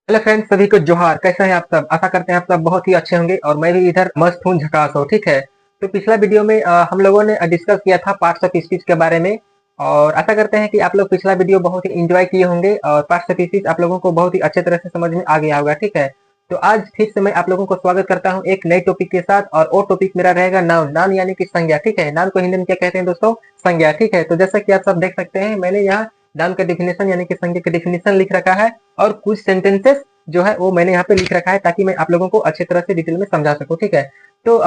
Hello friends, सभी को जोहार। कैसे हैं आप सब? आशा करते हैं आप सब बहुत ही अच्छे होंगे और मैं भी इधर मस्त हूँ, झकास हूँ। ठीक है, तो पिछला वीडियो में हम लोगों ने डिस्कस किया था पार्ट्स ऑफ स्पीच के बारे में। और आशा करते हैं कि आप लोग पिछला वीडियो बहुत ही इंजॉय किए होंगे और पार्ट्स ऑफ स्पीच आप लोगों को बहुत ही अच्छे तरह से समझ में आ गया होगा। ठीक है, तो आज फिर से मैं आप लोगों को स्वागत करता हूँ एक नए टॉपिक के साथ। और वो टॉपिक मेरा रहेगा नाउन। नाउन यानी कि संज्ञा। ठीक है, नाउन को हिंदी में क्या कहते हैं दोस्तों? संज्ञा। ठीक है, तो जैसा कि आप सब देख सकते हैं, मैंने यहाँ नाउन का डेफिनेशन यानी कि संज्ञा का डेफिनेशन लिख रखा है और कुछ सेंटेंसेस जो है वो मैंने यहाँ पे लिख रखा है ताकि मैं आप लोगों को अच्छे तरह से डिटेल में समझा सकूं। ठीक है, तो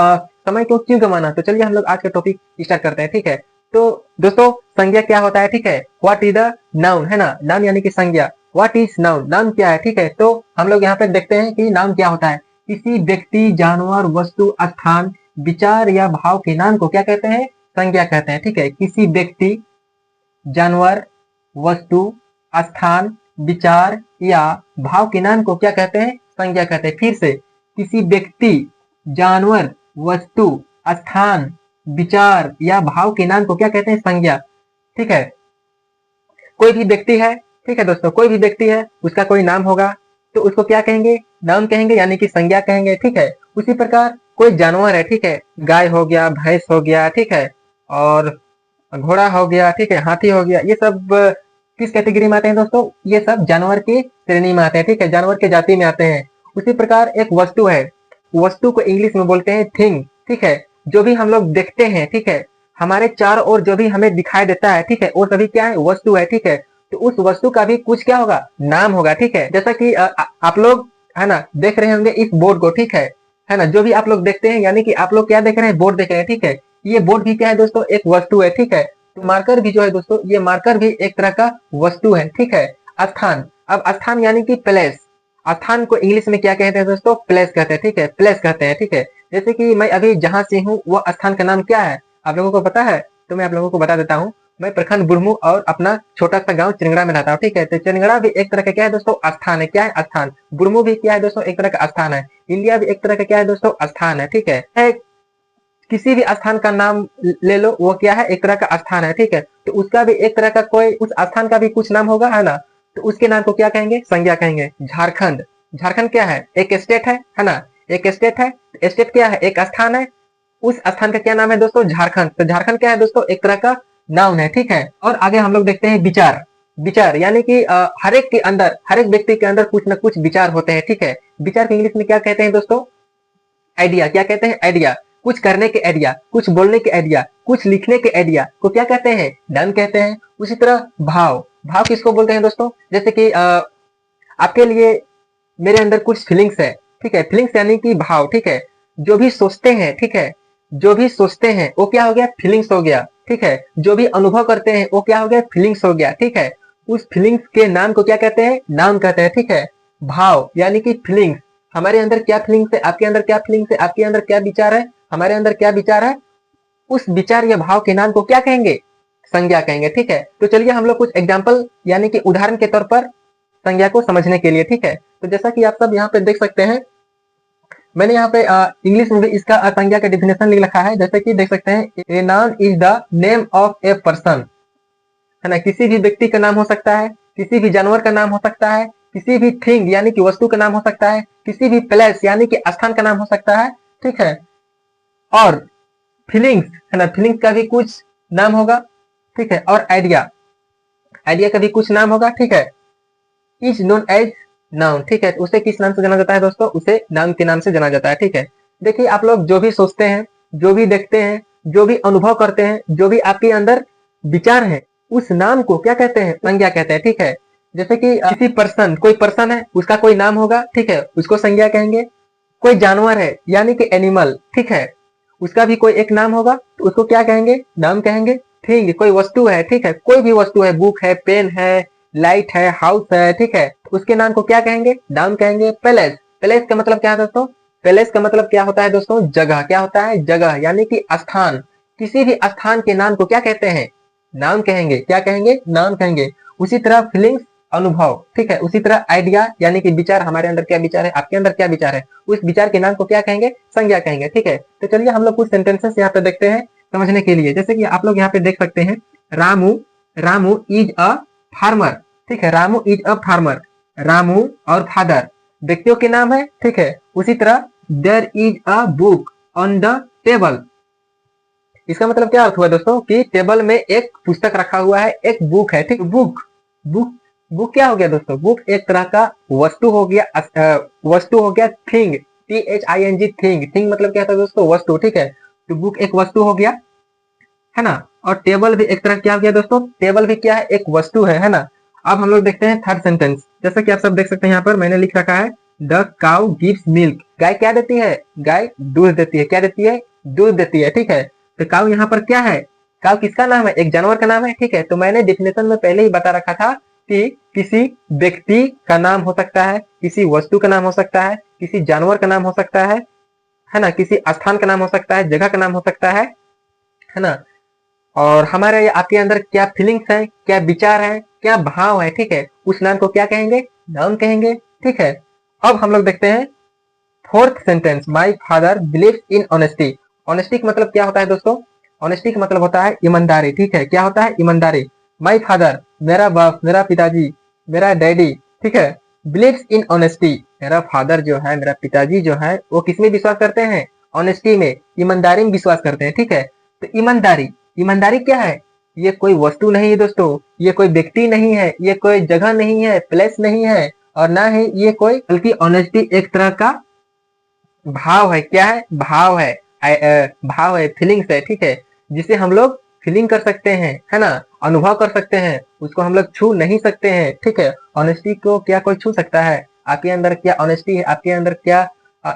समय को क्यों गंवाना, तो चलिए हम लोग आज का टॉपिक स्टार्ट करते हैं। ठीक है, तो दोस्तों संज्ञा क्या होता है? ठीक है, व्हाट इज द नाउन, है ना? नाउन यानी कि संज्ञा। What is noun? नाउन क्या है? ठीक है, तो हम लोग यहाँ पे देखते हैं कि नाउन क्या होता है। किसी व्यक्ति, जानवर, वस्तु, स्थान, विचार या भाव के नाम को क्या कहते हैं? संज्ञा कहते हैं। ठीक है, किसी व्यक्ति, जानवर, वस्तु, स्थान, विचार या भाव के नाम को क्या कहते हैं? संज्ञा कहते हैं। फिर से, किसी व्यक्ति, जानवर, वस्तु, स्थान, विचार या भाव के नाम को क्या कहते हैं? संज्ञा। ठीक है, कोई भी व्यक्ति है, ठीक है दोस्तों, कोई भी व्यक्ति है, उसका कोई नाम होगा तो उसको क्या कहेंगे? नाम कहेंगे, यानी कि संज्ञा कहेंगे। ठीक है, उसी प्रकार कोई जानवर है, ठीक है, गाय हो गया, भैंस हो गया, ठीक है, और घोड़ा हो गया, ठीक है, हाथी हो गया, ये सब किस कैटेगरी में आते हैं दोस्तों? ये सब जानवर की श्रेणी में आते हैं। ठीक है, जानवर के जाति में आते हैं। उसी प्रकार एक वस्तु है, वस्तु को इंग्लिश में बोलते हैं थिंग। ठीक है, जो भी हम लोग देखते हैं, ठीक है, हमारे चारों ओर जो भी हमें दिखाई देता है, ठीक है, वो सभी क्या है? वस्तु है। ठीक है, तो उस वस्तु का भी कुछ क्या होगा? नाम होगा। ठीक है, जैसा कि आप लोग है ना देख रहे होंगे इस बोर्ड को। ठीक है ना, जो भी आप लोग देखते हैं, यानी कि आप लोग क्या देख रहे हैं? बोर्ड देख रहे हैं। ठीक है, ये बोर्ड भी क्या है दोस्तों? एक वस्तु है। ठीक है, तो मार्कर भी जो है दोस्तों, ये मार्कर भी एक तरह का वस्तु है। ठीक है, स्थान। अब स्थान यानी कि प्लेस। स्थान को इंग्लिश में क्या कहते हैं दोस्तों? प्लेस कहते हैं। ठीक है, प्लेस कहते हैं। ठीक है, जैसे कि मैं अभी जहां से हूँ वो स्थान का नाम क्या है? आप लोगों को पता है? तो मैं आप लोगों को बता देता हूँ। मैं प्रखंड बुढ़मू और अपना छोटा सा गांव चिरंगड़ा में रहता हूँ। ठीक है, तो चिरंगड़ा भी एक तरह का क्या है दोस्तों? स्थान है। क्या है? स्थान। बुढ़मू भी क्या है दोस्तों? एक तरह का स्थान है। इंडिया भी एक तरह का क्या है दोस्तों? स्थान है। ठीक है, किसी भी स्थान का नाम ले लो, वो क्या है? एक तरह का स्थान है। ठीक है, तो उसका भी एक तरह का कोई, उस स्थान का भी कुछ नाम होगा, है ना? तो उसके नाम को क्या कहेंगे? संज्ञा कहेंगे। झारखंड। झारखंड क्या है? एक स्टेट है ना? एक स्टेट है। स्टेट क्या है? एक स्थान है। उस स्थान का क्या नाम है दोस्तों? झारखंड। तो झारखंड क्या है दोस्तों? एक तरह का नाउन है। ठीक है, और आगे हम लोग देखते हैं विचार। विचार यानी कि हर एक के अंदर, हर एक व्यक्ति के अंदर कुछ ना कुछ विचार होते हैं। ठीक है, विचार को इंग्लिश में क्या कहते हैं दोस्तों? आइडिया। क्या कहते हैं? आइडिया। कुछ करने के आइडिया, कुछ बोलने के आइडिया, कुछ लिखने के आइडिया को क्या कहते हैं? डन कहते हैं। उसी तरह भाव। भाव किसको बोलते हैं दोस्तों? जैसे कि आपके लिए मेरे अंदर कुछ फीलिंग्स है। ठीक है, फीलिंग्स यानी कि भाव। ठीक है, जो भी सोचते हैं, ठीक है, जो भी सोचते हैं वो क्या हो गया? फीलिंग्स हो गया। ठीक है, जो भी अनुभव करते हैं वो क्या हो गया? फीलिंग्स हो गया। ठीक है, उस फीलिंग्स के नाम को क्या कहते हैं? नाम कहते हैं। ठीक है, भाव यानी कि फीलिंग्स। हमारे अंदर क्या फीलिंग्स है? आपके अंदर क्या फीलिंग्स है? आपके अंदर क्या विचार है? हमारे अंदर क्या विचार है? उस विचार या भाव के नाम को क्या कहेंगे? संज्ञा कहेंगे। ठीक है, तो चलिए हम लोग कुछ एग्जाम्पल यानी कि उदाहरण के तौर पर संज्ञा को समझने के लिए। ठीक है, तो जैसा कि आप सब यहाँ पे देख सकते हैं, मैंने यहाँ पे इंग्लिश में भी इसका संज्ञा का डिफिनेशन लिख रखा है। जैसे कि देख सकते हैं, a noun is the name of a person, है ना? किसी भी व्यक्ति का नाम हो सकता है, किसी भी जानवर का नाम हो सकता है, किसी भी थिंग यानी कि वस्तु का नाम हो सकता है, किसी भी प्लेस यानी कि स्थान का नाम हो सकता है। ठीक है, और फीलिंग्स, है ना? फीलिंग्स का भी कुछ नाम होगा। ठीक है, और आइडिया, आइडिया का भी कुछ नाम होगा। ठीक है, इज नोन एज नाउन। ठीक है, उसे किस नाम से जाना जाता है दोस्तों? उसे नाम के नाम से जाना जाता है। ठीक है, देखिए आप लोग जो भी सोचते हैं, जो भी देखते हैं, जो भी अनुभव करते हैं, जो भी आपके अंदर विचार है, उस नाम को क्या कहते हैं? संज्ञा कहते हैं। ठीक है, जैसे कि किसी पर्सन, कोई पर्सन है, उसका कोई नाम होगा। ठीक है, उसको संज्ञा कहेंगे। कोई जानवर है यानी कि एनिमल, ठीक है, उसका भी कोई एक नाम होगा, तो उसको क्या कहेंगे? नाम कहेंगे। ठीक है, कोई वस्तु है, ठीक है, कोई भी वस्तु है, बुक है, पेन है, लाइट है, हाउस है, ठीक है, उसके नाम को क्या कहेंगे? नाम कहेंगे। पैलेस। पैलेस का मतलब क्या है दोस्तों? पैलेस का मतलब क्या होता है दोस्तों? जगह। क्या होता है? जगह, यानी कि स्थान। किसी भी स्थान के नाम को क्या कहते हैं? नाम कहेंगे। क्या कहेंगे? नाम कहेंगे। उसी तरह फीलिंग्स, अनुभव। ठीक है, उसी तरह आइडिया यानी कि विचार, हमारे अंदर क्या विचार है, आपके अंदर क्या विचार है, उस विचार के नाम को क्या कहेंगे? संज्ञा कहेंगे। ठीक है, तो चलिए हम लोग कुछ सेंटेंसेस यहाँ पे देखते हैं समझने के लिए। जैसे कि आप लोग यहाँ पे देख सकते हैं, Ramu, Ramu is a farmer. ठीक है, Ramu is a farmer. Ramu और फादर व्यक्तियों के नाम है, ठीक है। उसी तरह there is a book on the table, इसका मतलब क्या अर्थ हुआ दोस्तों कि टेबल में एक पुस्तक रखा हुआ है, एक बुक है, ठीक। बुक बुक बुक क्या हो गया दोस्तों? बुक एक तरह का वस्तु हो गया, वस्तु हो गया थिंग, THING, थिंग। थिंग मतलब क्या था दोस्तों? वस्तु, ठीक है। तो बुक एक वस्तु हो गया, है ना। और टेबल भी एक तरह क्या हो गया दोस्तों? टेबल भी क्या है? एक वस्तु है ना। अब हम लोग देखते हैं थर्ड सेंटेंस। जैसा कि आप सब देख सकते हैं, यहाँ पर मैंने लिख रखा है द काउ गिव्स मिल्क। गाय क्या देती है? गाय दूध देती है। क्या देती है? दूध देती है, ठीक है। तो काउ यहाँ पर क्या है? काउ किसका नाम है? एक जानवर का नाम है, ठीक है। तो मैंने डेफिनेशन में पहले ही बता रखा था कि किसी व्यक्ति का नाम हो सकता है, किसी वस्तु का नाम हो सकता है, किसी जानवर का नाम हो सकता है ना, किसी स्थान का नाम हो सकता है, जगह का नाम हो सकता है ना। और हमारे आपके अंदर क्या फीलिंग्स है, क्या विचार है, क्या भाव है, ठीक है, उस नाम को क्या कहेंगे? नाउन कहेंगे, ठीक है। अब हम लोग देखते हैं fourth sentence, my father believes in honesty. Honesty का मतलब क्या होता है दोस्तों? ऑनेस्टी का मतलब होता है ईमानदारी, ठीक है। क्या होता है? ईमानदारी। माई फादर, मेरा बाप, मेरा पिताजी, मेरा डैडी, ठीक है, बिलीव्स इन ऑनेस्टी। मेरा फादर जो है, मेरा पिताजी जो है, वो किसमें विश्वास करते हैं? ऑनेस्टी में, ईमानदारी में विश्वास करते हैं, ठीक है। तो ईमानदारी, ईमानदारी क्या है? ये कोई वस्तु नहीं है दोस्तों, ये कोई व्यक्ति नहीं है, ये कोई जगह नहीं है, प्लेस नहीं है, और ना ही ये कोई, बल्कि ऑनेस्टी एक तरह का भाव है। क्या है? भाव है, भाव है, फीलिंग्स है, ठीक है, जिसे हम लोग फीलिंग कर सकते हैं, है ना, अनुभव कर सकते हैं, उसको हम लोग छू नहीं सकते हैं, ठीक है। ऑनेस्टी को क्या कोई छू सकता है? आपके अंदर क्या ऑनेस्टी है? आपके अंदर क्या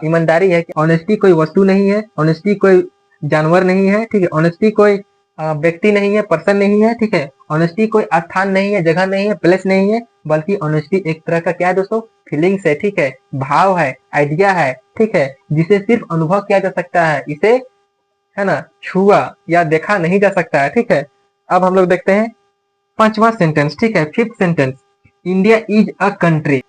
ईमानदारी है? ऑनेस्टी कोई वस्तु नहीं है, ऑनेस्टी कोई जानवर नहीं है, ठीक है। ऑनेस्टी कोई व्यक्ति नहीं है, पर्सन नहीं है, ठीक है। ऑनेस्टी कोई स्थान नहीं है, जगह नहीं है, प्लेस नहीं है, बल्कि ऑनेस्टी एक तरह का क्या है दोस्तों? फीलिंग्स है, ठीक है, भाव है, आइडिया है, ठीक है, जिसे सिर्फ अनुभव किया जा सकता है, इसे, है ना, छुआ या देखा नहीं जा सकता है, ठीक है। अब हम लोग देखते हैं पांचवा सेंटेंस, ठीक है, fifth sentence, India is a country.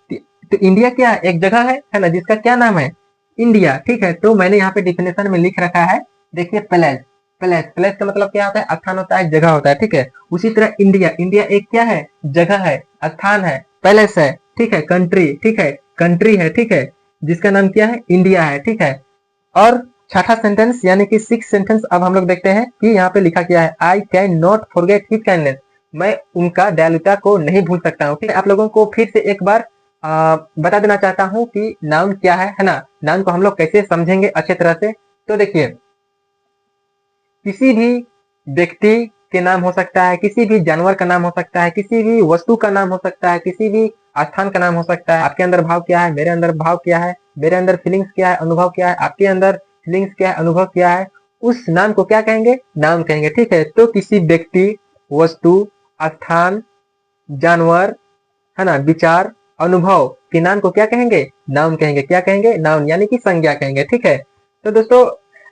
तो इंडिया क्या है? एक जगह है ना, जिसका क्या नाम है? इंडिया, ठीक है। तो मैंने यहाँ पे डिफिनेशन में लिख रखा है, देखिए, प्लेस। प्लेस, प्लेस का मतलब क्या होता है? स्थान होता है, जगह होता है, ठीक है। उसी तरह इंडिया, इंडिया एक क्या है? जगह है, स्थान है, प्लेस है, ठीक है। कंट्री, ठीक है, कंट्री है, ठीक है, जिसका नाम क्या है? इंडिया है, ठीक है। और छठा सेंटेंस यानी कि सिक्स सेंटेंस अब हम लोग देखते हैं कि यहाँ पे लिखा क्या है, I can not forget his kindness. मैं उनका दयालुता को नहीं भूल सकता हूँ, ठीक है। आप लोगों को फिर से एक बार बता देना चाहता हूँ कि नाउन क्या है ना, नाउन को हम लोग कैसे समझेंगे अच्छे तरह से। तो देखिए, किसी भी व्यक्ति के नाम हो सकता है, किसी भी जानवर का नाम हो सकता है, किसी भी वस्तु का नाम हो सकता है, किसी भी स्थान का नाम हो सकता है। आपके अंदर भाव क्या है? मेरे अंदर भाव क्या है? मेरे अंदर फीलिंग्स क्या है? अनुभव क्या है? आपके अंदर फीलिंग्स क्या है? अनुभव क्या है? उस नाम को क्या कहेंगे? नाम कहेंगे, ठीक है। तो किसी व्यक्ति, वस्तु, स्थान, जानवर, है ना, विचार, अनुभव के नाम को क्या कहेंगे? नाउन कहेंगे। क्या कहेंगे? नाउन, यानी कि संज्ञा कहेंगे, ठीक है। तो दोस्तों,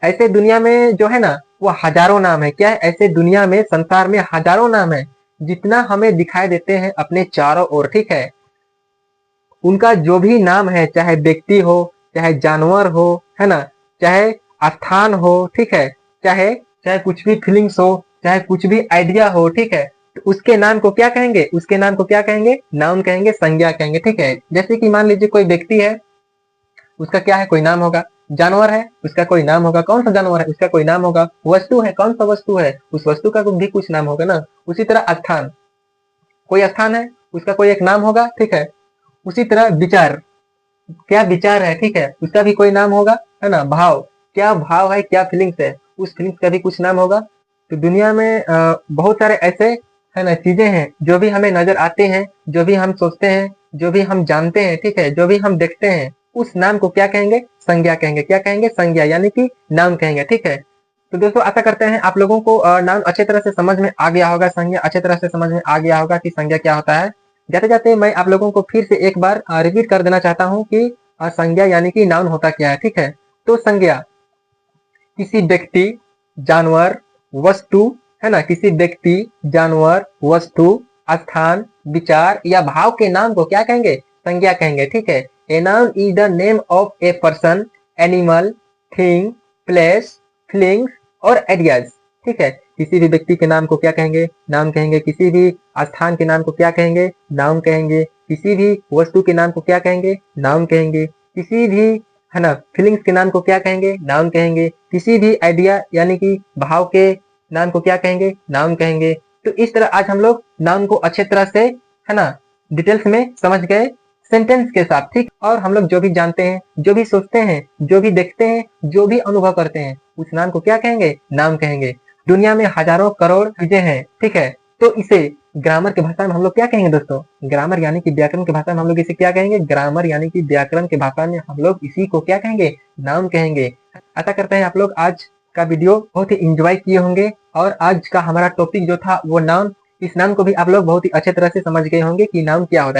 ऐसे दुनिया में जो है ना, वो हजारों नाम है। क्या है? ऐसे दुनिया में, संसार में हजारों नाम है, जितना हमें दिखाई देते हैं अपने चारों ओर, ठीक है। उनका जो भी नाम है, चाहे व्यक्ति हो, चाहे जानवर हो, है ना, चाहे स्थान हो, ठीक है, चाहे चाहे कुछ भी फीलिंग्स हो, चाहे कुछ भी आइडिया हो, ठीक है, तो उसके नाम को क्या कहेंगे? उसके नाम को क्या कहेंगे? नाउन कहेंगे, संज्ञा कहेंगे, ठीक है। जैसे कि मान लीजिए कोई व्यक्ति है, उसका क्या है? कोई नाम होगा। जानवर है, उसका कोई नाम होगा। कौन सा जानवर है? उसका कोई नाम होगा। वस्तु है, कौन सा वस्तु है? उस वस्तु का भी कुछ नाम होगा ना। उसी तरह स्थान, कोई स्थान है, उसका कोई एक नाम होगा, ठीक है। उसी तरह विचार, क्या विचार है, ठीक है, उसका भी कोई नाम होगा, है ना। भाव, क्या भाव है, क्या फीलिंग्स है, उस फीलिंग्स का भी कुछ नाम होगा। तो दुनिया में बहुत सारे ऐसे, है ना, चीजें हैं जो भी हमें नजर आते हैं, जो भी हम सोचते हैं, जो भी हम जानते हैं, ठीक है, जो भी हम देखते हैं, उस नाम को क्या कहेंगे? संज्ञा कहेंगे। क्या कहेंगे? संज्ञा, यानी कि नाम कहेंगे, ठीक है। तो दोस्तों, आशा करते हैं आप लोगों को नाम अच्छे तरह से समझ में आ गया होगा, संज्ञा अच्छे तरह से समझ में आ गया होगा कि संज्ञा क्या होता है। जाते जाते मैं आप लोगों को फिर से एक बार रिपीट कर देना चाहता हूँ कि संज्ञा यानी कि नाउन होता क्या है, ठीक है। तो संज्ञा किसी व्यक्ति, जानवर, वस्तु, है ना, किसी व्यक्ति, जानवर, वस्तु, स्थान, विचार या भाव के नाम को क्या कहेंगे? संज्ञा कहेंगे, ठीक है। A noun is the name of a person, animal, thing, place, feelings और आइडियाज, ठीक है। किसी भी व्यक्ति के नाम को क्या कहेंगे? नाम कहेंगे। किसी भी स्थान के नाम को क्या कहेंगे? नाउन कहेंगे। किसी भी वस्तु के नाम को क्या कहेंगे? नाउन कहेंगे। किसी भी है ना फीलिंग्स के नाम को क्या कहेंगे? नाउन कहेंगे। किसी भी आइडिया यानी कि भाव के नाम को क्या कहेंगे? नाउन कहेंगे। तो इस तरह आज हम लोग नाउन को अच्छे तरह से है ना डिटेल्स में समझ गए सेंटेंस के साथ, ठीक। और हम लोग जो भी जानते हैं, जो भी सोचते हैं, जो भी देखते हैं, जो भी अनुभव करते हैं, उस नाम को क्या कहेंगे? नाम कहेंगे। दुनिया में हजारों करोड़ चीजें हैं, ठीक है, तो इसे ग्रामर की भाषा में हम लोग क्या कहेंगे दोस्तों? ग्रामर यानी कि व्याकरण की भाषा में हम लोग इसे क्या कहेंगे? ग्रामर यानी कि व्याकरण की भाषा में हम लोग इसी को क्या कहेंगे? नाम कहेंगे। आशा करते हैं आप लोग आज का वीडियो बहुत ही इंजॉय किए होंगे और आज का हमारा टॉपिक जो था वो नाउन, इस नाउन को भी आप लोग बहुत ही अच्छे तरह से समझ गए होंगे कि नाउन क्या होता है।